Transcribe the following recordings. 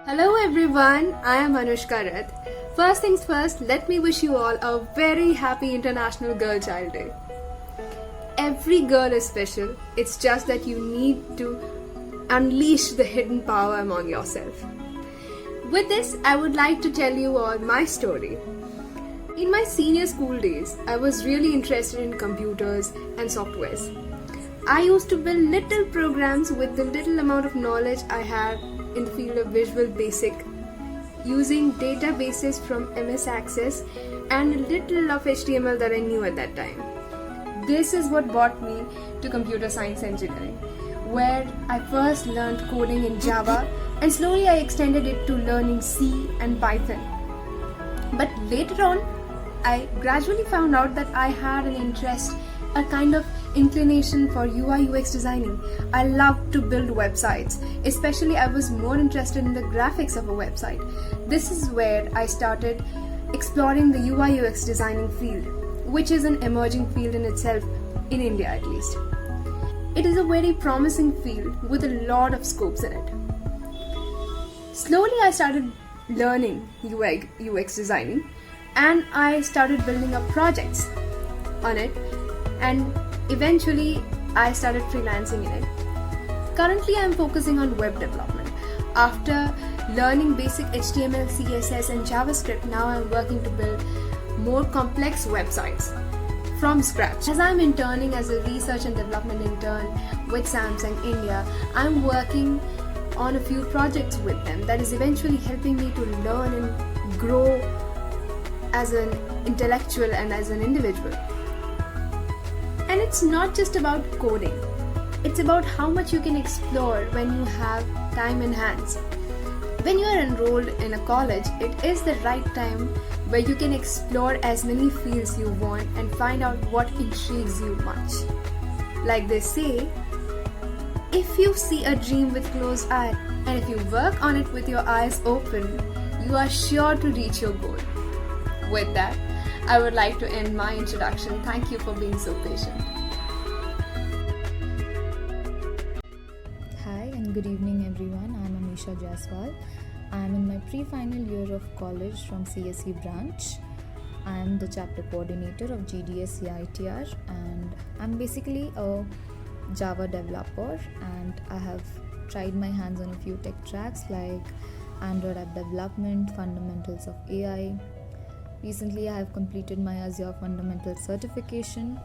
Hello everyone, I am Anushka Rath. First things first, let me wish you all a very happy International Girl Child Day. Every girl is special, it's just that you need to unleash the hidden power among yourself. With this, I would like to tell you all my story. In my senior school days, I was really interested in computers and softwares. I used to build little programs with the little amount of knowledge I had in the field of Visual Basic, using databases from MS Access and a little of HTML that I knew at that time. This is what brought me to computer science engineering, where I first learned coding in Java and slowly I extended it to learning C and Python. But later on, I gradually found out that I had an interest, a kind of inclination for UI UX designing. I loved to build websites, especially I was more interested in the graphics of a website. This is where I started exploring the UI UX designing field, which is an emerging field in itself, in India at least. It is a very promising field with a lot of scopes in it. Slowly I started learning UI UX designing and I started building up projects on it, and eventually I started freelancing in it. Currently I am focusing on web development. After learning basic HTML, CSS and JavaScript, now I am working to build more complex websites from scratch. As I am interning as a research and development intern with Samsung India, I am working on a few projects with them that is eventually helping me to learn and grow as an intellectual and as an individual. And it's not just about coding, it's about how much you can explore when you have time in hands. When you are enrolled in a college, it is the right time where you can explore as many fields you want and find out what intrigues you much. Like they say, if you see a dream with closed eye and if you work on it with your eyes open, you are sure to reach your goal. With that, I would like to end my introduction. Thank you for being so patient. Hi and good evening everyone. I'm Ameesha Jaswal. I'm in my pre-final year of college from CSE branch. I'm the chapter coordinator of GDSC ITER and I'm basically a Java developer, and I have tried my hands on a few tech tracks like Android app development, fundamentals of AI. Recently, I have completed my Azure Fundamental certification.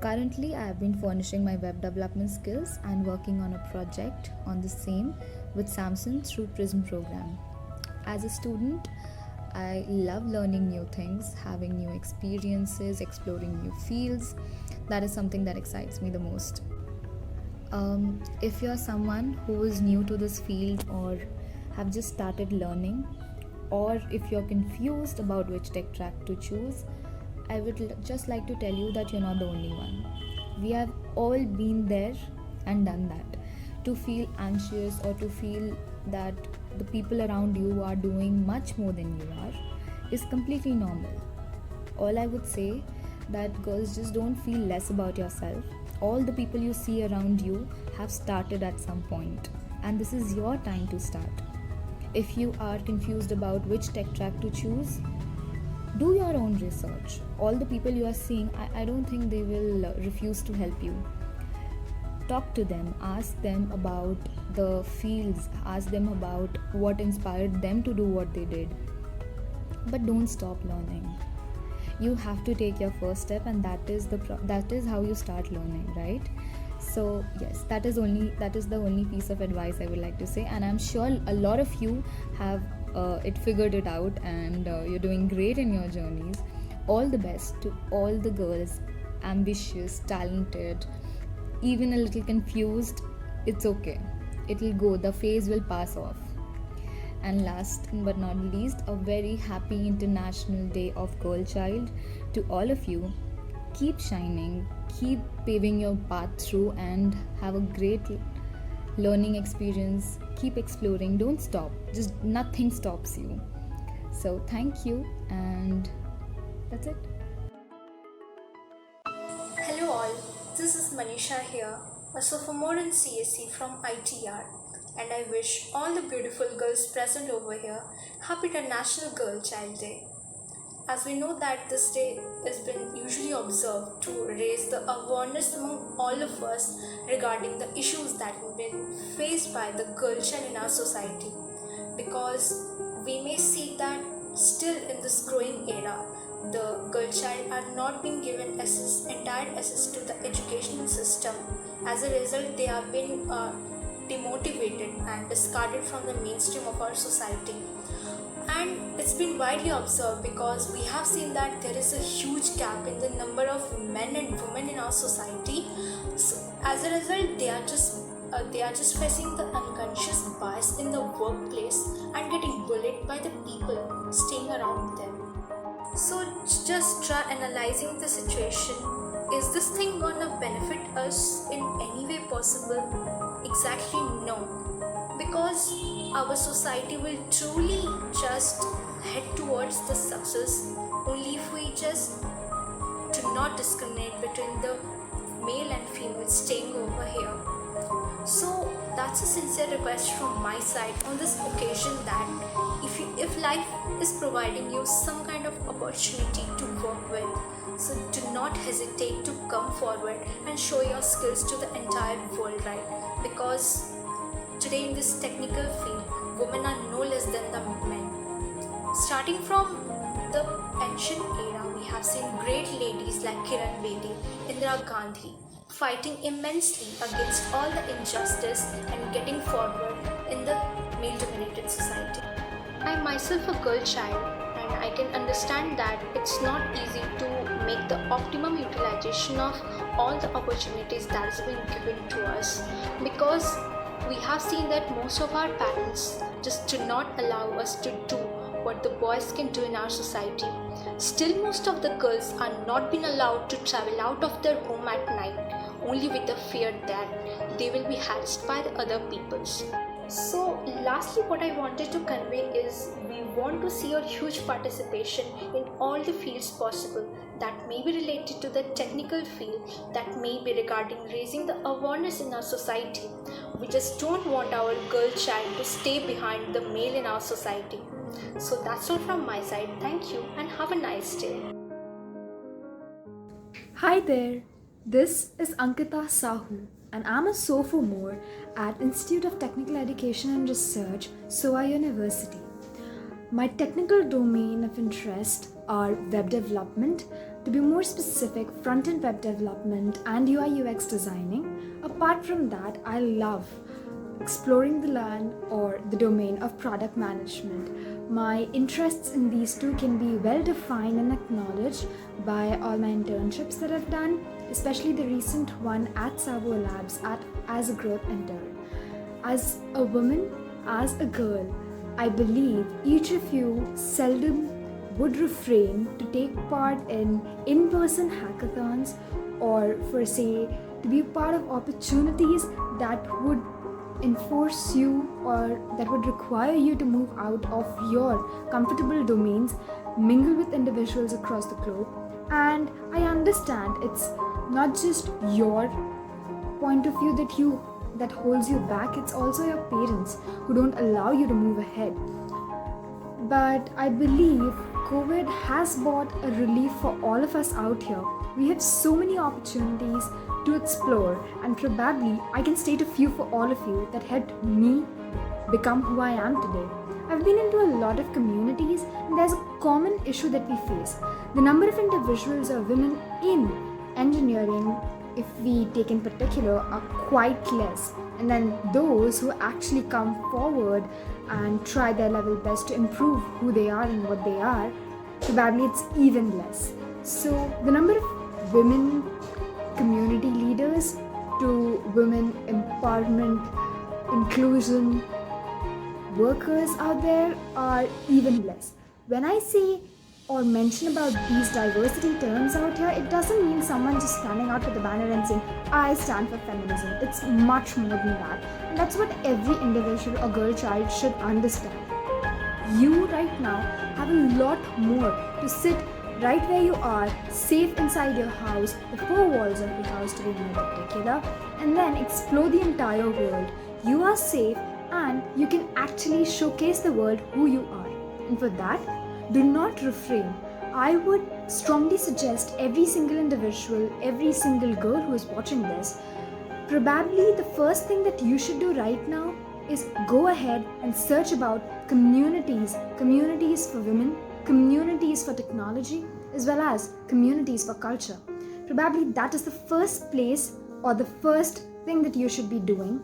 Currently, I have been furnishing my web development skills and working on a project on the same with Samsung through Prism program. As a student, I love learning new things, having new experiences, exploring new fields. That is something that excites me the most. If you're someone who is new to this field or have just started learning, or if you're confused about which tech track to choose, I would just like to tell you that you're not the only one. We have all been there and done that. To feel anxious or to feel that the people around you are doing much more than you are is completely normal. All I would say that girls, just don't feel less about yourself. All the people you see around you have started at some point, and this is your time to start. If you are confused about which tech track to choose, do your own research. All the people you are seeing, I don't think they will refuse to help you. Talk to them, ask them about the fields, ask them about what inspired them to do what they did. But don't stop learning. You have to take your first step, and that is how you start learning, right? So yes, that is the only piece of advice I would like to say, and I'm sure a lot of you have figured it out, and you're doing great in your journeys. All the best to all the girls, ambitious, talented, even a little confused. It's okay, it'll go, the phase will pass off. And last but not least, a very happy International Day of Girl Child to all of you. Keep shining, keep paving your path through, and have a great learning experience. Keep exploring, don't stop, just nothing stops you. So thank you, and that's it. Hello all, this is Manisha here, a sophomore in CSE from ITR. and I wish all the beautiful girls present over here Happy International Girl Child Day. As we know that this day has been usually observed to raise the awareness among all of us regarding the issues that have been faced by the girl child in our society, because we may see that still in this growing era the girl child are not being given entire access to the educational system. As a result, they have been demotivated and discarded from the mainstream of our society. And it's been widely observed because we have seen that there is a huge gap in the number of men and women in our society. So as a result, they are just facing the unconscious bias in the workplace and getting bullied by the people staying around them. So just try analyzing the situation. Is this thing gonna benefit us in any way possible? Exactly no. Because our society will truly just head towards the success only if we just do not discriminate between the male and female staying over here. So that's a sincere request from my side on this occasion that if life is providing you some kind of opportunity to work with, so do not hesitate to come forward and show your skills to the entire world, right? Because today in this technical field, women are no less than the men. Starting from the ancient era, we have seen great ladies like Kiran Bedi, Indira Gandhi, fighting immensely against all the injustice and getting forward in the male-dominated society. I am myself a girl child, and I can understand that it's not easy to make the optimum utilization of all the opportunities that has been given to us, because we have seen that most of our parents just do not allow us to do what the boys can do in our society. Still, most of the girls are not being allowed to travel out of their home at night, only with the fear that they will be harassed by the other peoples. So lastly, what I wanted to convey is we want to see a huge participation in all the fields possible that may be related to the technical field, that may be regarding raising the awareness in our society. We just don't want our girl child to stay behind the male in our society. So that's all from my side. Thank you and have a nice day. Hi there, this is Ankita Sahu, and I'm a sophomore at Institute of Technical Education and Research, SOA University. My technical domain of interest are web development, to be more specific, front-end web development and UI UX designing. Apart from that, I love exploring the land or the domain of product management. My interests in these two can be well defined and acknowledged by all my internships that I've done, especially the recent one at Savo Labs as a growth intern. As a woman, as a girl, I believe each of you seldom would refrain to take part in in-person hackathons, or for say to be a part of opportunities that would enforce you or that would require you to move out of your comfortable domains, mingle with individuals across the globe. And I understand it's not just your point of view that holds you back, it's also your parents who don't allow you to move ahead. But I believe COVID has brought a relief for all of us out here. We have so many opportunities to explore, and probably I can state a few for all of you that helped me become who I am today. I've been into a lot of communities, and there's a common issue that we face. The number of individuals or women in engineering, if we take in particular, are quite less. And then those who actually come forward and try their level best to improve who they are and what they are, probably it's even less. So the number of women community leaders to women empowerment, inclusion workers out there are even less. When I say or mention about these diversity terms out here, it doesn't mean someone just standing out with a banner and saying, I stand for feminism. It's much more than that. And that's what every individual or girl child should understand. You right now have a lot more to sit right where you are, safe inside your house, the four walls of your house to be more particular, and then explore the entire world. You are safe, and you can actually showcase the world who you are. And for that, do not refrain. I would strongly suggest every single individual, every single girl who is watching this, probably the first thing that you should do right now is go ahead and search about communities for women, communities for technology, as well as communities for culture. Probably that is the first place or the first thing that you should be doing.